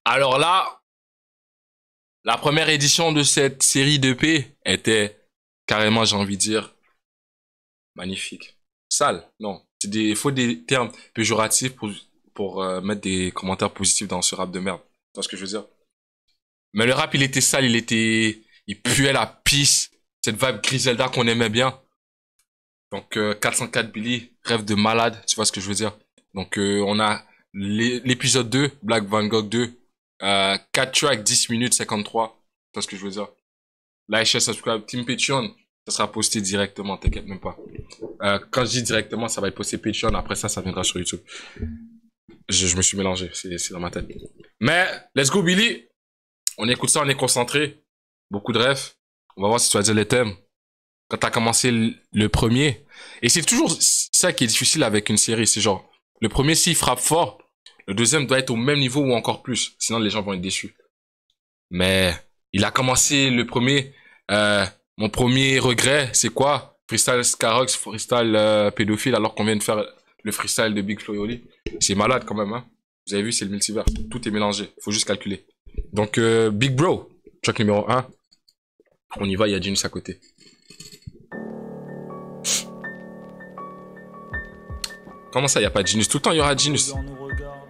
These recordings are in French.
Alors là, la première édition de cette série d'EP était carrément, j'ai envie de dire, magnifique. Sale, non. Il faut des termes péjoratifs pour mettre des commentaires positifs dans ce rap de merde. Tu vois ce que je veux dire? Mais le rap, il était sale, il puait la pisse. Cette vibe Griselda qu'on aimait bien. Donc, 404 Billy, rêve de malade, tu vois ce que je veux dire? Donc, on a l'épisode 2, Black Van Gogh 2, 4 tracks, 10 minutes, 53. Tu vois ce que je veux dire? Like, share, subscribe, Team Patreon, ça sera posté directement, t'inquiète même pas. Quand je dis directement, ça va être posté Patreon, après ça viendra sur YouTube. Je me suis mélangé, c'est dans ma tête. Mais, let's go Billy! On écoute ça, on est concentré. Beaucoup de rêves. On va voir si tu vas dire les thèmes. Quand t'as commencé le premier. Et c'est toujours ça qui est difficile avec une série. C'est genre, le premier, s'il frappe fort, le deuxième doit être au même niveau ou encore plus. Sinon, les gens vont être déçus. Mais, il a commencé le premier. Mon premier regret, c'est quoi? Freestyle Scarox, freestyle pédophile, alors qu'on vient de faire le freestyle de Big Flo et Oli. C'est malade quand même, hein. Vous avez vu, c'est le multivers. Tout est mélangé. Faut juste calculer. Donc, Big Bro, track numéro 1. On y va, il y a Genius à côté. Comment ça, il n'y a pas de Genius? Tout le temps, il y aura Genius.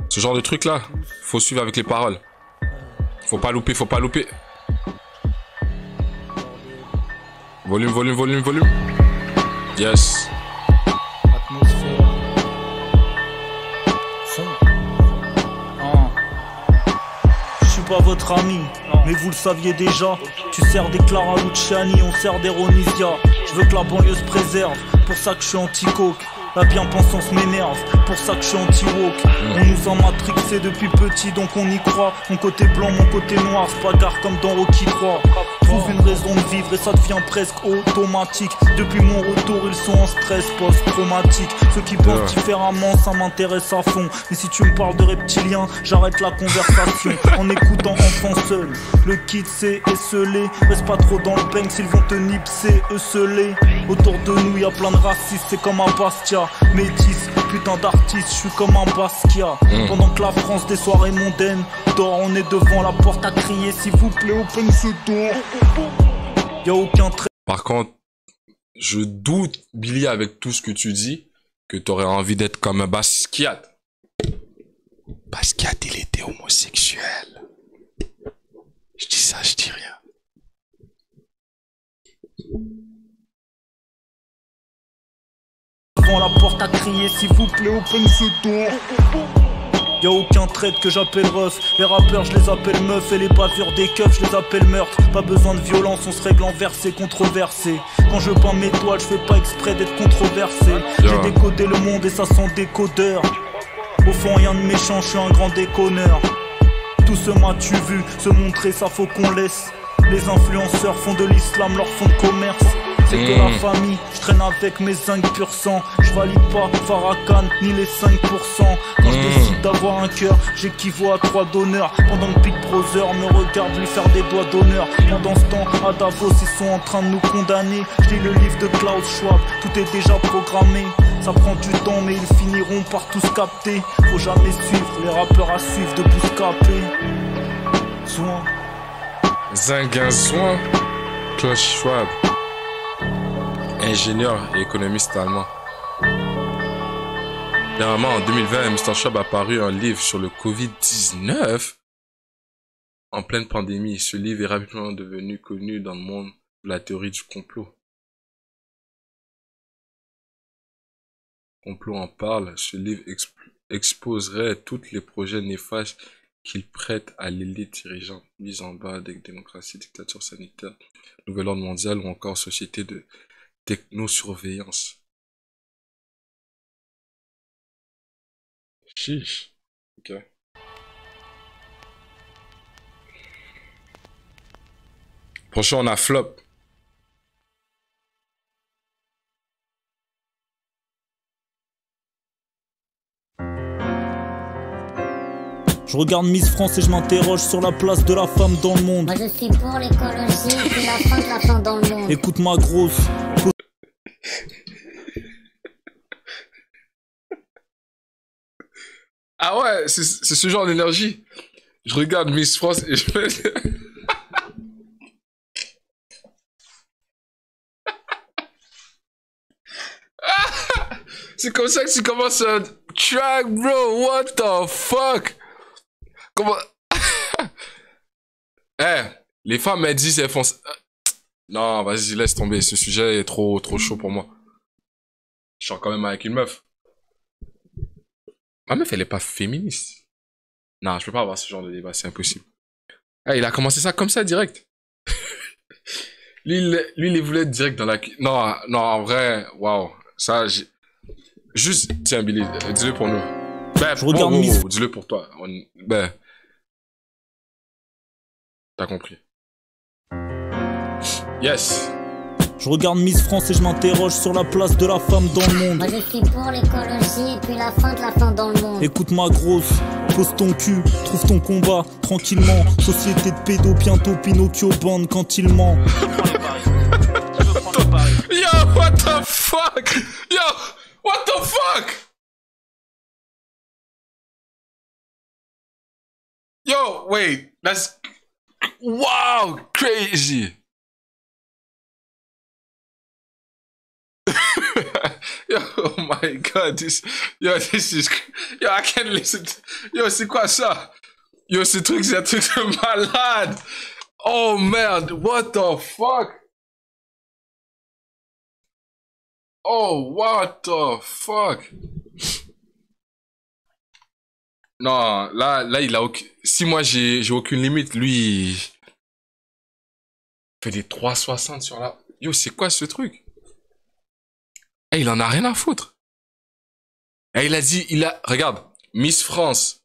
Ce genre de truc là, faut suivre avec les paroles. Faut pas louper, faut pas louper. Volume, volume, volume, volume. Yes. Atmosphère. Son. Je suis pas votre ami, mais vous le saviez déjà. Tu sers des Clara Luciani, on sert des Ronisia. Je veux que la banlieue se préserve, pour ça que je suis anti-coke. La bien-pensance m'énerve, pour ça que je suis anti-woke. On nous a matrixé depuis petit, donc on y croit. Mon côté blanc, mon côté noir, se bagarre comme dans Rocky 3. Trouve une raison de vivre et ça devient presque automatique. Depuis mon retour, ils sont en stress post-traumatique. Ceux qui pensent différemment, ça m'intéresse à fond. Mais si tu me parles de reptiliens, j'arrête la conversation. En écoutant enfant seul, le kid c'est esselé. Reste pas trop dans le bang, s'ils vont te nipser, esselé. Autour de nous, y a plein de racistes, c'est comme un Bastia. Métis, putain d'artiste, je suis comme un Basquiat. Pendant que la France des soirées mondaines dort, on est devant la porte à crier s'il vous plaît, open ce door. Y'a aucun trait. Par contre, je doute, Billy, avec tout ce que tu dis, que t'aurais envie d'être comme un Basquiat. Basquiat, il était homosexuel. Je dis ça, je dis rien. Devant la porte à crier s'il vous plaît, open ce door. Y'a aucun trait que j'appelle ref. Les rappeurs je les appelle meufs et les bavures des keufs je les appelle meurtres. Pas besoin de violence, on se règle en versé controversé. Quand je peins mes toiles, je fais pas exprès d'être controversé. J'ai décodé le monde et ça sent décodeur. Au fond rien de méchant, je suis un grand déconneur. Tout ce m'as-tu vu, se montrer ça faut qu'on laisse. Les influenceurs font de l'islam leur fond de commerce. C'est que la famille, je traîne avec mes 5 pur sang. Je valide pas Farrakhan ni les 5%. Quand je décide d'avoir un cœur, j'équivaut à 3 donneurs. Pendant que Big Brother me regarde lui faire des doigts d'honneur. Pendant ce temps, à Davos, ils sont en train de nous condamner. Je lis le livre de Klaus Schwab, tout est déjà programmé. Ça prend du temps mais ils finiront par tous capter. Faut jamais suivre les rappeurs à suivre de Bouscapé. Soin. Zinguinzoin, Klaus Schwab, ingénieur et économiste allemand. Dernièrement, en 2020, Mr. Schwab a paru un livre sur le Covid-19 en pleine pandémie. Ce livre est rapidement devenu connu dans le monde de la théorie du complot. Complot en parle. Ce livre exposerait tous les projets néfastes qu'il prête à l'élite dirigeante, mise en bas avec démocratie, dictature sanitaire, nouvel ordre mondial ou encore société de technosurveillance. Chiche. Ok. Prochain, on a Flop. Je regarde Miss France et je m'interroge sur la place de la femme dans le monde. Moi je suis pour l'écologie, puis la femme dans le monde. Écoute ma grosse. Ah ouais, c'est ce genre d'énergie. Je regarde Miss France et je me... C'est comme ça que tu commences un track, bro. What the fuck? Comment... Eh, les femmes, elles disent, elles font... Non, vas-y, laisse tomber. Ce sujet est trop chaud pour moi. Je suis quand même avec une meuf. Ma meuf, elle est pas féministe. Non, je peux pas avoir ce genre de débat, c'est impossible. Eh, il a commencé ça comme ça, direct. lui, il voulait être direct dans la... Non, non, en vrai, waouh. Ça, j'ai... Juste, tiens, Billy, dis-le pour nous. Ben, Je regarde Miss... dis-le pour toi. Ben... T'as compris. Yes. Je regarde Miss France et je m'interroge sur la place de la femme dans le monde. Moi je suis pour l'écologie et puis la fin de la faim dans le monde. Écoute ma grosse, pose ton cul, trouve ton combat, tranquillement. Société de pédos, bientôt Pinocchio bande quand il ment. Yo, what the fuck? Yo, what the fuck? Yo, wait, that's... Wow, crazy. Yo, oh my god, this is, yo, I can't listen to, yo, c'est quoi ça? Yo, ce truc, c'est un truc de malade. Oh merde, what the fuck? Oh, what the fuck? Non, là, il a aucun... Si moi, j'ai aucune limite, lui, il fait des 360 sur la... Yo, c'est quoi ce truc? Eh, il en a rien à foutre. Eh, il a dit, regarde, Miss France,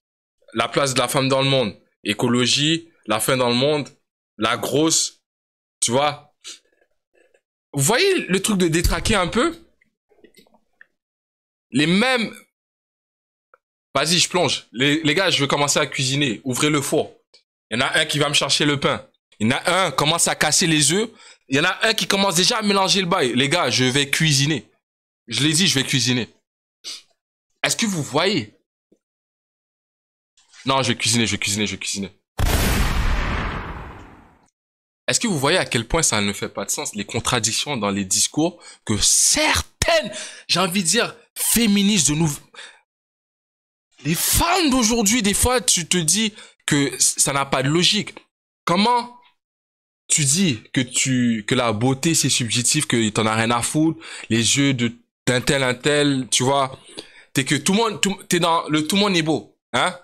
la place de la femme dans le monde, écologie, la fin dans le monde, la grosse, tu vois. Vous voyez le truc de détraquer un peu? Les mêmes... Vas-y, je plonge. Les gars, je veux commencer à cuisiner. Ouvrez le four. Il y en a un qui va me chercher le pain. Il y en a un qui commence à casser les œufs. Il y en a un qui commence déjà à mélanger le bail. Les gars, je vais cuisiner. Je l'ai dit, je vais cuisiner. Est-ce que vous voyez? Non, je vais cuisiner. Est-ce que vous voyez à quel point ça ne fait pas de sens, les contradictions dans les discours que certaines, j'ai envie de dire, féministes de nous... Les femmes d'aujourd'hui, des fois, tu te dis que ça n'a pas de logique. Comment tu dis que la beauté, c'est subjectif, que t'en as rien à foutre, les yeux d'un tel, un tel, tu vois, t'es dans le tout le monde est beau, hein?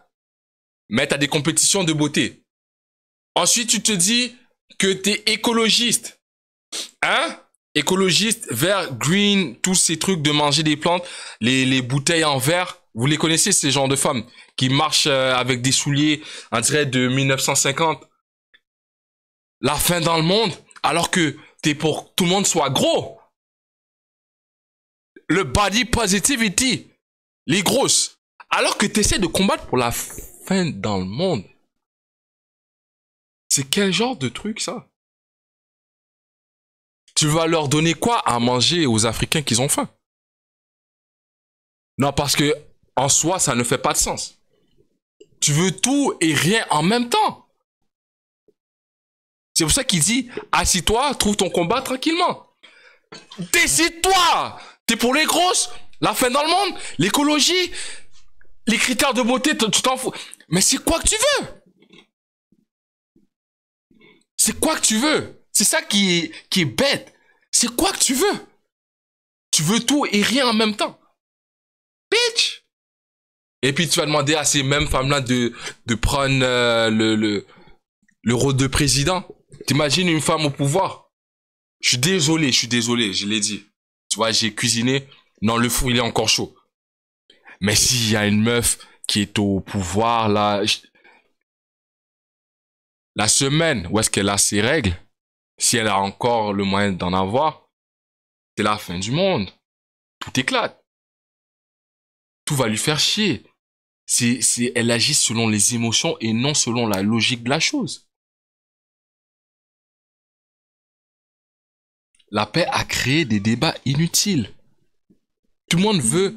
Mais t'as des compétitions de beauté. Ensuite, tu te dis que t'es écologiste, hein? Écologiste, vert, green, tous ces trucs de manger des plantes, les bouteilles en verre. Vous les connaissez, ces genres de femmes qui marchent avec des souliers, on dirait de 1950. La fin dans le monde, alors que t'es pour que tout le monde soit gros. Le body positivity, les grosses. Alors que t'essaies de combattre pour la fin dans le monde. C'est quel genre de truc, ça? Tu vas leur donner quoi à manger aux Africains qui ont faim? Non, parce que en soi, ça ne fait pas de sens. Tu veux tout et rien en même temps. C'est pour ça qu'il dit, assis-toi, trouve ton combat tranquillement. Décide-toi! T'es pour les grosses, la fin dans le monde, l'écologie, les critères de beauté, tu t'en fous. Mais c'est quoi que tu veux? C'est quoi que tu veux? C'est ça qui est bête. C'est quoi que tu veux? Tu veux tout et rien en même temps. Bitch! Et puis tu vas demander à ces mêmes femmes-là de prendre le rôle de président. T'imagines une femme au pouvoir? Je suis désolé, je l'ai dit. Tu vois, j'ai cuisiné. Non, le four, il est encore chaud. Mais s'il y a une meuf qui est au pouvoir, là... La semaine où est-ce qu'elle a ses règles, si elle a encore le moyen d'en avoir, c'est la fin du monde. Tout éclate. Tout va lui faire chier. Elle agit selon les émotions et non selon la logique de la chose. La paix a créé des débats inutiles. Tout le monde veut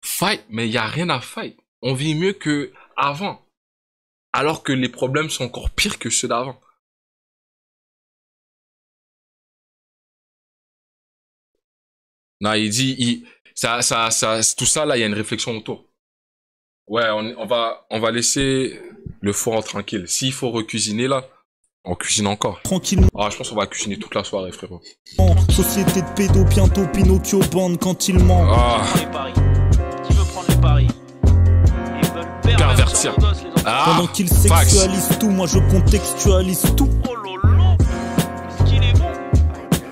fight, mais il n'y a rien à fight. On vit mieux que avant. alors que les problèmes sont encore pires que ceux d'avant. Non, il dit, tout ça là, il y a une réflexion autour. Ouais, on va laisser le four tranquille. S'il faut recuisiner là, on cuisine encore. Tranquillement. Ah, je pense qu'on va cuisiner toute la soirée, frérot. Société de pédos, bientôt Pinocchio bande quand il ment. Ah. Qui veut prendre les paris? Ils veulent Pervertir. Ah, pendant qu'ils sexualisent tout, moi je contextualise tout. Oh lolo, qu'est-ce qu'il est bon.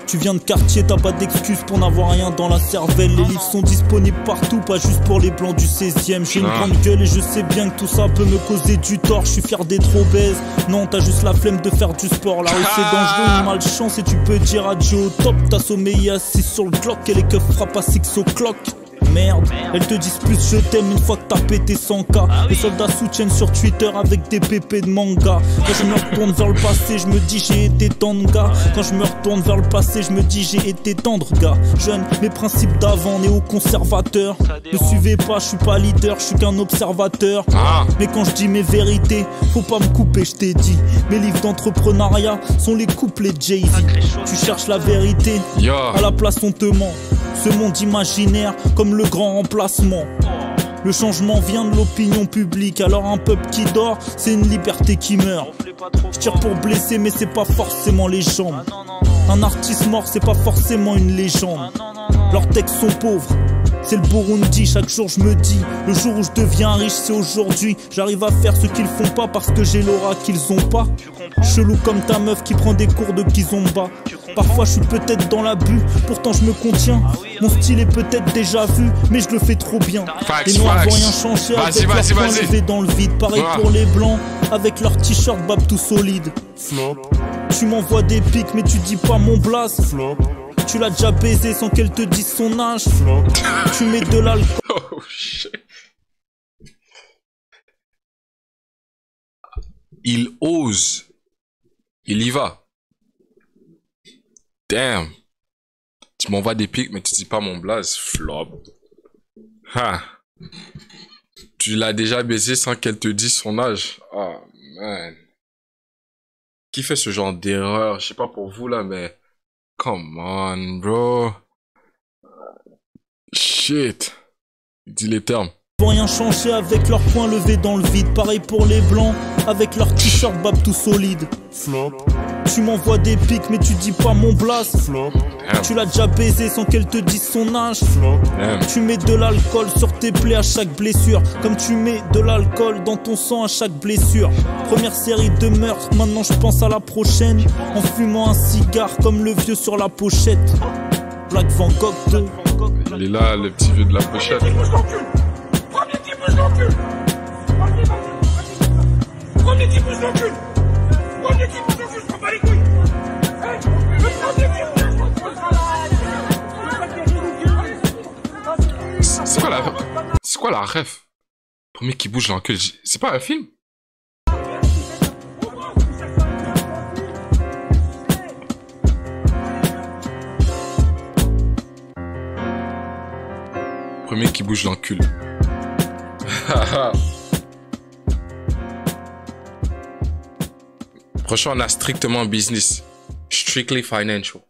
Tu viens de quartier, t'as pas d'excuses pour n'avoir rien dans la cervelle. Les livres sont disponibles partout, pas juste pour les blancs du 16e. J'ai une grande gueule et je sais bien que tout ça peut me causer du tort. Je suis fier d'être obèse. Non, t'as juste la flemme de faire du sport. Là où c'est dangereux, une malchance et tu peux dire adieu au top. T'as sommeillé assis sur le clock et les keufs frappent à 6 o'clock. Merde, elles te disent plus je t'aime une fois que t'as pété 100K. Les soldats soutiennent sur Twitter avec des pépés de manga. Quand je me retourne vers le passé, je me dis j'ai été tendre gars. Quand je me retourne vers le passé, je me dis j'ai été tendre gars. Jeune, mes principes d'avant, néo-conservateur. Ne suivez pas, je suis pas leader, je suis qu'un observateur. Mais quand je dis mes vérités, faut pas me couper, je t'ai dit. Mes livres d'entrepreneuriat sont les couplets de Jay-Z. Tu cherches la vérité, à la place on te ment. Ce monde imaginaire comme le grand remplacement. Le changement vient de l'opinion publique. Alors un peuple qui dort, c'est une liberté qui meurt. Je tire pour blesser mais c'est pas forcément les jambes. Un artiste mort c'est pas forcément une légende. Leurs textes sont pauvres, c'est le Burundi. Chaque jour je me dis, le jour où je deviens riche c'est aujourd'hui. J'arrive à faire ce qu'ils font pas parce que j'ai l'aura qu'ils ont pas. Chelou comme ta meuf qui prend des cours de kizomba. Parfois je suis peut-être dans l'abus, pourtant je me contiens. Mon style est peut-être déjà vu, mais je le fais trop bien. Les noirs vont rien changer avec leur poing levé dans le vide. Pareil pour les blancs, avec leur t-shirt bab tout solide. Tu m'envoies des pics mais tu dis pas mon blase. Tu l'as déjà baisé sans qu'elle te dise son âge. Tu mets de l'alcool. Oh shit. Il ose. Il y va. Damn. Tu m'envoies des pics, mais tu dis pas mon blaze. Flop. Ha. Tu l'as déjà baisé sans qu'elle te dise son âge. Oh, man. Qui fait ce genre d'erreur? Je sais pas pour vous, là, mais... Come on, bro. Shit. Dis les termes. Vont rien changer avec leurs poings levés dans le vide. Pareil pour les blancs, avec leur t-shirt bab tout solide. Tu m'envoies des pics mais tu dis pas mon blase. Tu l'as déjà baisé sans qu'elle te dise son âge. Tu mets de l'alcool sur tes plaies à chaque blessure. Comme tu mets de l'alcool dans ton sang à chaque blessure. Première série de meurtres, maintenant je pense à la prochaine. En fumant un cigare comme le vieux sur la pochette. Black Van Gogh 2. Il est là, le petit vieux de la pochette. Premier qui bouge l'encul. Premier qui bouge l'encul. Premier qui bouge l'encul, je prends pas les couilles. Le premier qui bouge l'encul. C'est quoi la ref? Premier qui bouge l'encul. C'est pas un film? Premier qui bouge l'encul. Prochain, on a strictement business. Strictly financial.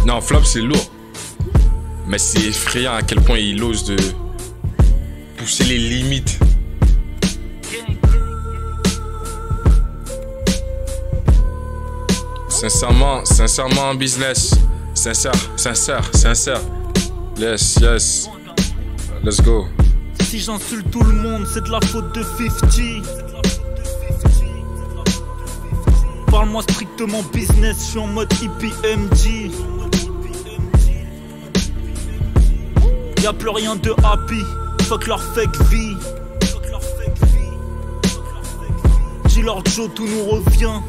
Non, Flop, c'est lourd. Mais c'est effrayant à quel point il ose de pousser les limites. Sincèrement, business. Sincère. Yes. Let's go. Si j'insulte tout le monde, c'est de la faute de 50. Parle-moi strictement business, je suis en mode hippie MG. Y'a plus rien de happy, fuck leur fake vie. Dis-leur Joe, tout nous revient.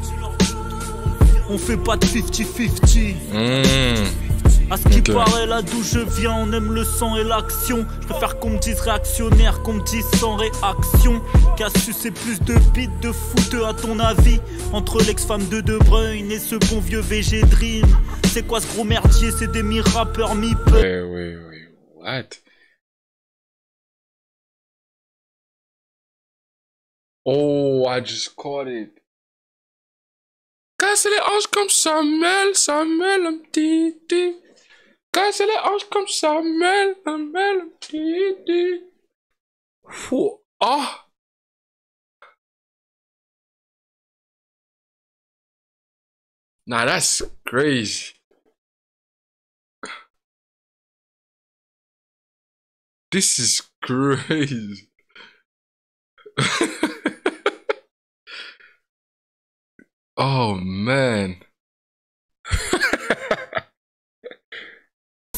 On fait pas de 50-50. À ce qui paraît, là d'où je viens, on aime le sang et l'action. Je préfère qu'on me dise réactionnaire, qu'on me dise sans réaction. Cassius c'est plus de beat de foot à ton avis. Entre l'ex-femme de De Bruyne et ce bon vieux VG Dream. C'est quoi ce gros merdier? C'est des mi-rappeurs, mi-punk. Ouais. What? Oh, I just caught it. Casser les hanches comme Samuel un petit. Casser les hanches comme Samuel un petit. Fou. Ah. Nah, that's crazy. This is crazy. Oh man.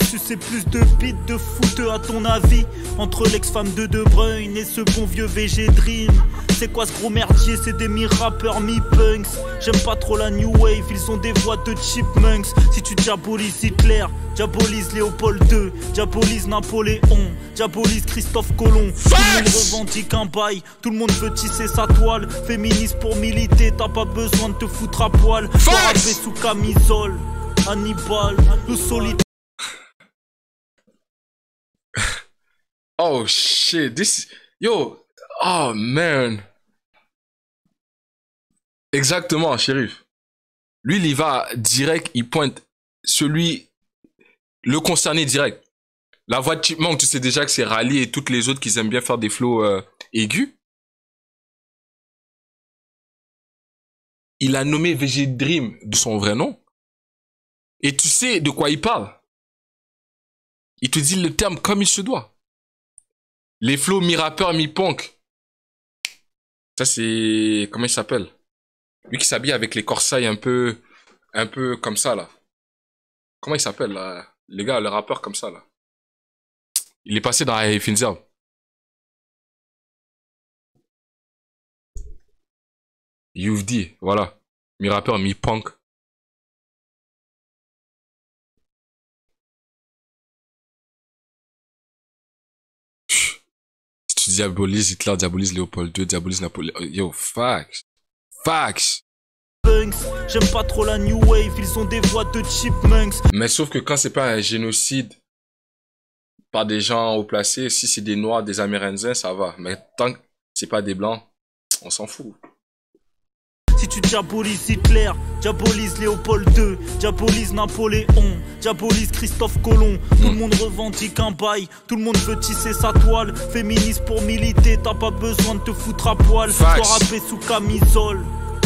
C'est plus de beats de foot à ton avis entre l'ex-femme de De Bruyne et ce bon vieux VG Dream. C'est quoi ce gros merdier? C'est des mi-rappeurs, mi-punks. J'aime pas trop la new wave, ils ont des voix de chipmunks. Si tu diabolises Hitler, diabolise Léopold II, diabolise Napoléon, diabolise Christophe Colomb. Tout le monde revendique un bail, tout le monde veut tisser sa toile. Féministe pour militer, t'as pas besoin de te foutre à poil. Faut rapper sous camisole, Hannibal, nous solitaires. Oh shit, yo, oh man. Exactement, shérif. Lui, il y va direct, il pointe le concerné direct. La voix de Chipmunk, tu sais déjà que c'est Rally et toutes les autres qui aiment bien faire des flows aigus. Il a nommé VG Dream de son vrai nom. Et tu sais de quoi il parle. Il te dit le terme comme il se doit. Les flows mi-rappeur, mi-punk. Ça, c'est... Comment il s'appelle? Lui qui s'habille avec les corsailles un peu comme ça, là. Comment il s'appelle, là? Les gars, le rappeur comme ça, là. Il est passé dans Finzer. You've dit, voilà. Mi-rappeur, mi-punk. Tu diabolises Hitler, diabolises Léopold II, diabolises Napoléon. Yo, facts. Facts. J'aime pas trop la new wave, ils ont des voix de chipmunks. Mais sauf que quand c'est pas un génocide par des gens haut placés, si c'est des noirs, des amérindiens, ça va. Mais tant que c'est pas des blancs, on s'en fout. Si tu diabolises Hitler, diabolise Léopold II, diabolise Napoléon, diabolise Christophe Colomb. Tout le monde revendique un bail, tout le monde veut tisser sa toile. Féministe pour militer, t'as pas besoin de te foutre à poil. Toi rapper sous camisole,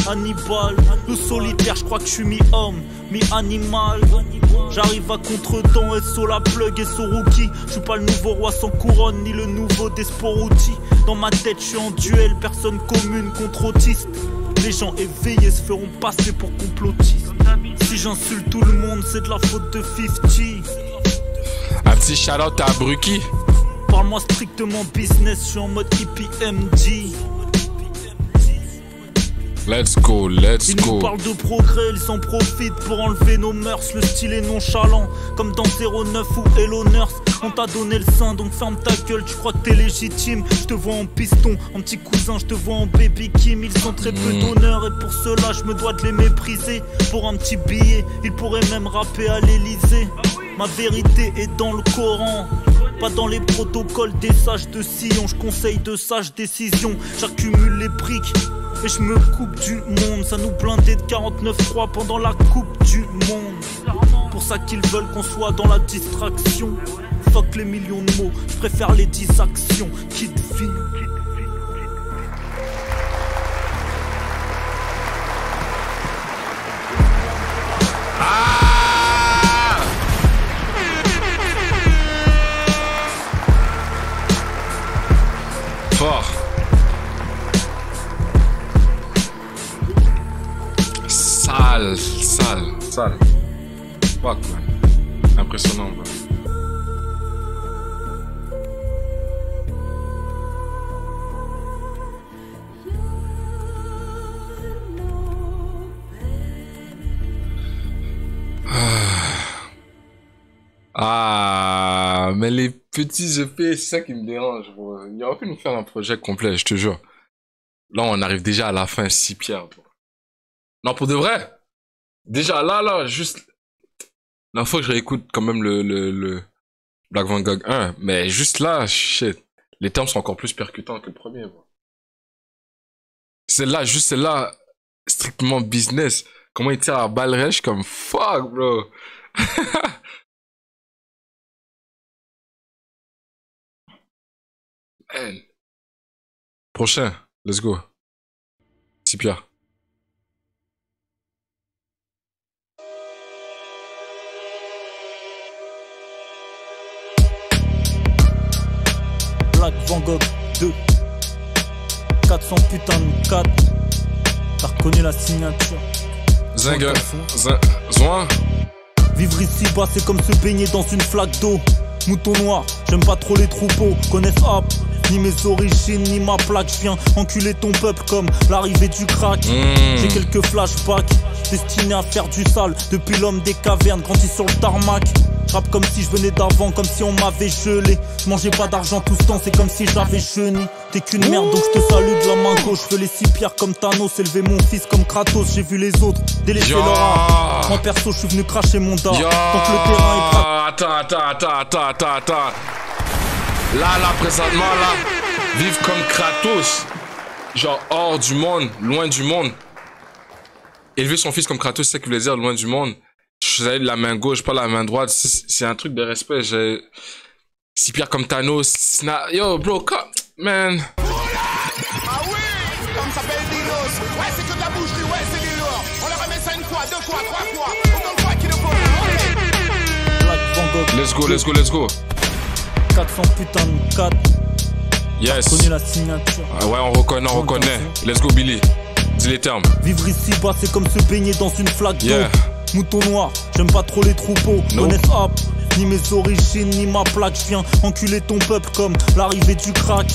Hannibal, nous solitaires, je crois que je suis mi-homme, mi-animal. J'arrive à contre-temps, SO la plug, SO rookie. Je suis pas le nouveau roi sans couronne, ni le nouveau Desporuti. Dans ma tête, je suis en duel, personne commune contre autiste. Les gens éveillés se feront passer pour complotistes. Si j'insulte tout le monde, c'est de la faute de 50. Un petit shout-out à Bruki. Parle-moi strictement business, je suis en mode hippie MD. Let's go, let's Ils go. nous parlent de progrès, ils en profitent pour enlever nos mœurs. Le style est nonchalant, comme dans 09 ou Hello Nurse. On t'a donné le sein, donc ferme ta gueule, tu crois que t'es légitime. Je te vois en piston, en petit cousin, je te vois en baby Kim. Ils ont très peu d'honneur et pour cela je me dois de les mépriser. Pour un petit billet, ils pourraient même rapper à l'Elysée. Ma vérité est dans le Coran, pas dans les protocoles des sages de Sion. Je conseille de sages décisions, j'accumule les briques et je me coupe du monde. Ça nous blindait de 49-3 pendant la coupe du monde. Pour ça qu'ils veulent qu'on soit dans la distraction. Fuck les millions de mots, je préfère les 10 actions. Kid vie. Fort. Sale. Fuck, man. Impressionnant, man. Ah, mais les petits EP, c'est ça qui me dérange, bro. Il aurait pu nous faire un projet complet, je te jure. Là, on arrive déjà à la fin, 6 pierres, bro. Non, pour de vrai. Déjà, là, juste... La fois que je réécoute quand même le Black Van Gogh 1, mais juste là, shit. Les termes sont encore plus percutants que le premier, bro. Celle-là, juste celle-là, strictement business. Comment il tire à balle rêche comme fuck, bro. Man. Prochain, let's go. Sipia. Black Van Gogh 2 400 putain de 4. T'as reconnu la signature. Zingue. Zoin. Vivre ici bas c'est comme se baigner dans une flaque d'eau. Mouton noir, j'aime pas trop les troupeaux. Connaissent hop, ni mes origines, ni ma plaque. Je viens enculer ton peuple comme l'arrivée du crack. J'ai quelques flashbacks destinés à faire du sale. Depuis l'homme des cavernes, grandi sur le tarmac. J'rappe comme si je venais d'avant, comme si on m'avait gelé. Je mangeais pas d'argent tout ce temps, c'est comme si j'avais chenille. T'es qu'une merde donc je te salue de la main gauche. Je veux les 6 pierres comme Thanos, élever mon fils comme Kratos. J'ai vu les autres délaisser leur art. En perso je suis venu cracher mon dard. Tant que le terrain est prêt. Attends. Là, présentement, là, vivre comme Kratos. Genre hors du monde, loin du monde. Élever son fils comme Kratos, c'est ce que veut dire loin du monde. Je savais de la main gauche, pas la main droite. C'est un truc de respect. J'ai 6 pierres comme Thanos. Yo, bro, man. Ah oui, comme ça s'appelle Dinos. Ouais, c'est que de la boucherie, ouais, c'est des lourds. On leur remet ça une fois, 2 fois, 3 fois. Autant de fois qu'il le faut. Black Van Gogh. Let's go. 400 putain de 4. Yes. T'as reconnu la signature. Ah ouais, on reconnaît. Let's go, Billy. Dis les termes. Vivre ici bas c'est comme se baigner dans une flaque d'eau. Yeah. Mouton noir, j'aime pas trop les troupeaux. Connaissent hop, ni mes origines, ni ma plaque. Je viens enculer ton peuple comme l'arrivée du crack.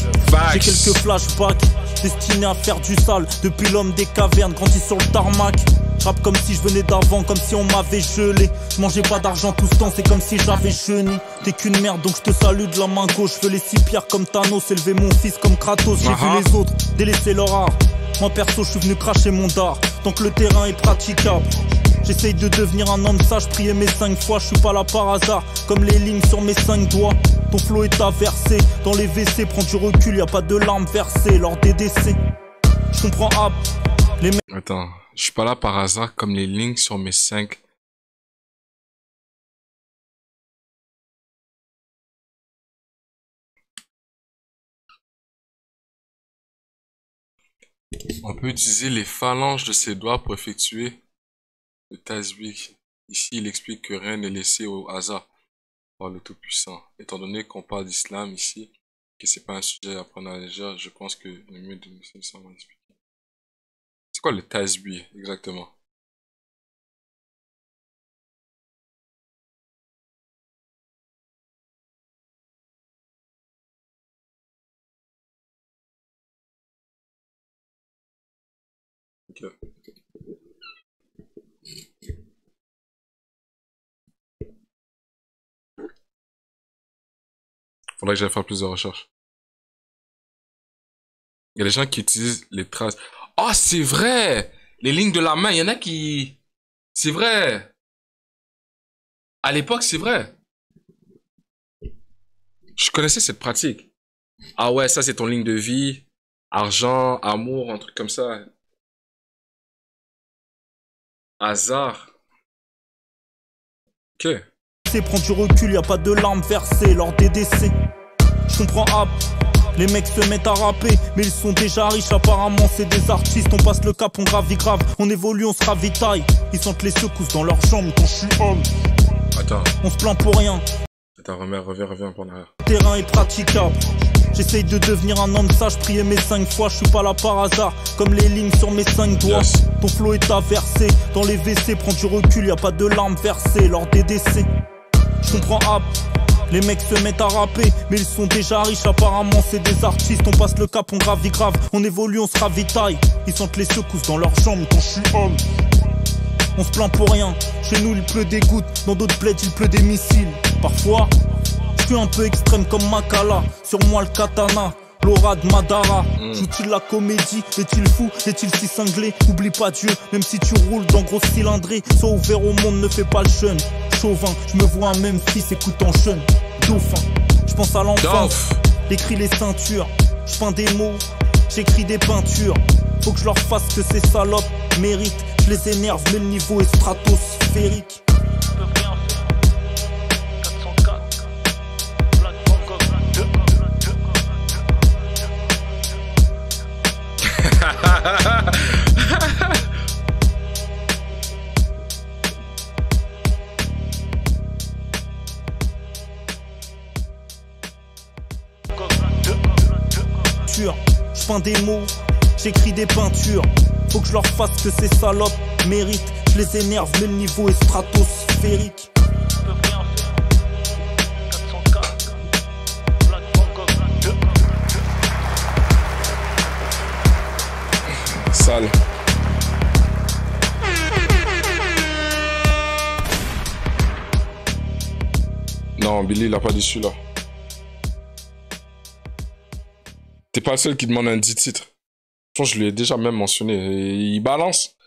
J'ai quelques flashbacks destinés à faire du sale. Depuis l'homme des cavernes, grandi sur le tarmac. J'rappe comme si je venais d'avant, comme si on m'avait gelé. Je mangeais pas d'argent tout ce temps, c'est comme si j'avais chenille. T'es qu'une merde donc je te salue de la main gauche. Je veux les 6 pierres comme Thanos, élever mon fils comme Kratos. J'ai vu les autres délaisser leur art. Moi perso je suis venu cracher mon dard. Tant que le terrain est praticable. J'essaye de devenir un homme sage, prier mes 5 fois, je suis pas là par hasard. Comme les lignes sur mes 5 doigts. Ton flow est inversé, dans les WC, prends du recul, y a pas de larmes versées lors des décès. Je comprends hop, les mecs. Attends, je suis pas là par hasard comme les lignes sur mes 5. On peut utiliser les phalanges de ses doigts pour effectuer le tasbih. Ici, il explique que rien n'est laissé au hasard par le Tout-Puissant. Étant donné qu'on parle d'islam ici, que c'est pas un sujet à prendre à la légère, je pense que le mieux de nous, c'est de expliquer. C'est quoi le tasbih exactement? Ok. Faudrait que j'aille faire plus de recherches. Il y a des gens qui utilisent les traces. Oh, c'est vrai! Les lignes de la main, il y en a qui... C'est vrai! À l'époque, c'est vrai. Je connaissais cette pratique. Ah ouais, ça c'est ton ligne de vie. Argent, amour, un truc comme ça. Hasard. Ok. Prends du recul, y a pas de larmes versées lors des décès. Je comprends hop, les mecs se mettent à rapper, mais ils sont déjà riches, apparemment c'est des artistes. On passe le cap, on gravit grave, on évolue, on se ravitaille. Ils sentent les secousses dans leurs jambes quand je suis homme. Attends. On se plaint pour rien. Attends, reviens pour l'arrière. Le terrain est praticable. J'essaye de devenir un homme sage, prier mes 5 fois, je suis pas là par hasard. Comme les lignes sur mes 5 doigts. Yes. Ton flow est inversé, dans les WC, prends du recul, y a pas de larmes versées lors des décès. Je comprends hop, les mecs se mettent à rapper, mais ils sont déjà riches, apparemment c'est des artistes. On passe le cap, on gravit grave, on évolue, on se ravitaille. Ils sentent les secousses dans leurs jambes quand je suis homme. On se plaint pour rien, chez nous il pleut des gouttes, dans d'autres plaids il pleut des missiles. Parfois, je suis un peu extrême comme Makala, sur moi le katana. Laura de Madara, joue-t-il la comédie? Est-il fou? Est-il si cinglé? Oublie pas Dieu, même si tu roules dans gros cylindré. Sois ouvert au monde, ne fais pas le jeune. chauvin. Je me vois un même fils écoutant jeune. Dauphin. Je pense à l'enfance. Les cris, les ceintures. Je peins des mots. J'écris des peintures. Faut que je leur fasse que ces salopes méritent. Je les énerve, mais le niveau est stratosphérique. Je peins des mots, j'écris des peintures. Faut que je leur fasse que ces salopes méritent. Je les énerve, mais le niveau est stratosphérique. Sale. Non, Billy, il a pas déçu là. T'es pas le seul qui demande un 10 titres. Je pense que je lui ai déjà même mentionné. Et il balance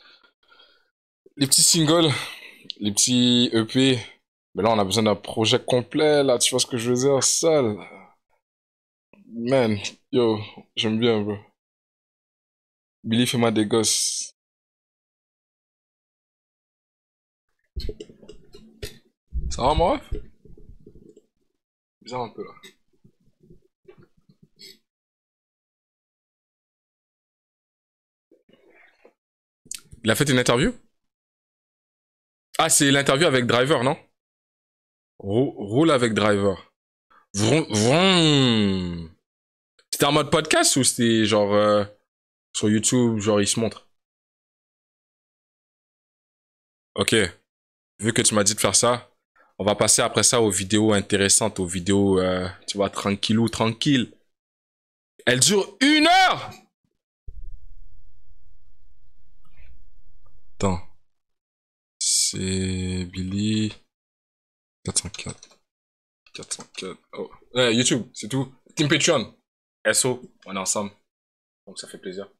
les petits singles, les petits EP. Mais là, on a besoin d'un projet complet, là. Tu vois ce que je veux dire? Seul. Man, yo, j'aime bien, bro. Billy, fais-moi des gosses. Ça va, moi? Bizarre un peu, là. Il a fait une interview? Ah, c'est l'interview avec Driver, non? Roule avec Driver. Vroom, vroom. C'était en mode podcast ou c'était genre sur YouTube, genre il se montre? Ok. Vu que tu m'as dit de faire ça, on va passer après ça aux vidéos intéressantes, aux vidéos, tu vois, tranquillou, tranquille. Elle dure 1 heure! Attends. C'est Billy 404. 404. Oh. YouTube, c'est tout. Team Patreon. SO, on est ensemble. Donc ça fait plaisir.